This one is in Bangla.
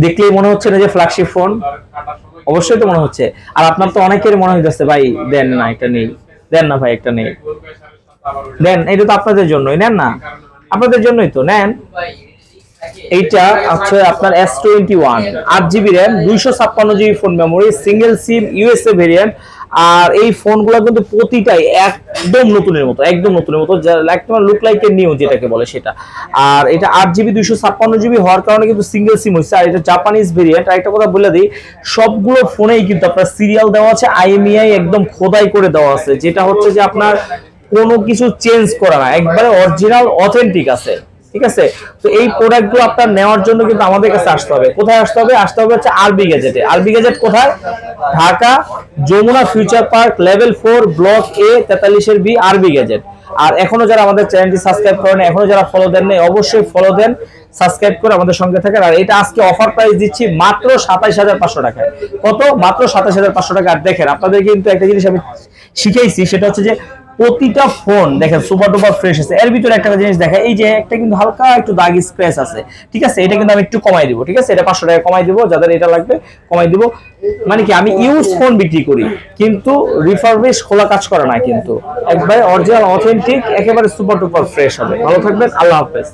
দেখলেই মনে হচ্ছে না যে ফ্ল্যাগশিপ ফোন? অবশ্যই তো মনে হচ্ছে। আর আপনার তো অনেকেরই মনে হইতেছে ভাই দেন না এটা নেই, দেন না ভাই একটা নেই, দেন, এটা তো আপনাদের জন্যই, নেন না, আপনাদের জন্যই তো নেন। এইটা হচ্ছে আপনার S21, 8 GB RAM, 256 GB phone memory, single SIM, USA variant. আর এই ফোনগুলো কিন্তু প্রতিটাই একদম নতুনের মতো, একদম নতুনের মতো, লাইক তোমার লুক লাইক এ নিউ যেটাকে বলে সেটা। আর এটা 8 GB 256 GB হওয়ার কারণে কিন্তু সিঙ্গেল সিম হচ্ছে। আর এটা জাপানিজ ভেরিয়েন্ট। আর একটা কথা বলে দিই, সবগুলো ফোনেই কিন্তু আপনার সিরিয়াল দেওয়া আছে, IMEI একদম খোদাই করে দেওয়া আছে, যেটা হচ্ছে যে আপনার কোনো কিছু চেঞ্জ করা না, একবারে অরিজিনাল অথেন্টিক আছে। ঠিক আছে? তো এই প্রোডাক্টগুলো আপনার নেওয়ার জন্য কিন্তু আমাদের কাছে আসতে হবে। কোথায় আসতে হবে? আসতে হবে হচ্ছে আরবি গ্যাজেটে। আরবি গ্যাজেট কোথায়? Dhaka Jamuna future park level 4 block A 43 B RB gadget. আর এখনো যারা আমাদের চ্যানেলটি সাবস্ক্রাইব করেন, এখনো যারা ফলো দেন নাই, অবশ্যই ফলো দেন, সাবস্ক্রাইব করে আমাদের সঙ্গে থাকেন। আর এটা আজকে অফার প্রাইস দিচ্ছি মাত্র 27500 টাকায়। কত? মাত্র 27500 টাকা। আর দেখেন আপনাদের কিন্তু একটা জিনিস আমি শিখাইছি, সেটা হচ্ছে যে প্রতিটা ফোন দেখেন সুপার ডুপার ফ্রেশ আছে। এর ভিতরে একটা জিনিস দেখা, এই যে একটা কিন্তু হালকা একটু দাগ স্ক্র্যাচ আছে, ঠিক আছে? এটা কিন্তু আমি একটু কমাই দিব, ঠিক আছে? এটা 500 টাকা কমাই দিব, যাদের এটা লাগবে কমাই দিব। মানে কি, আমি ইউজ ফোন বিক্রি করি কিন্তু রিফারবিশ খোলা কাজ করা না, কিন্তু একবারে অরিজিনাল অথেন্টিক একেবারে সুপার ডুপার ফ্রেশ হবে। ভালো থাকবেন, আল্লাহ হাফেজ।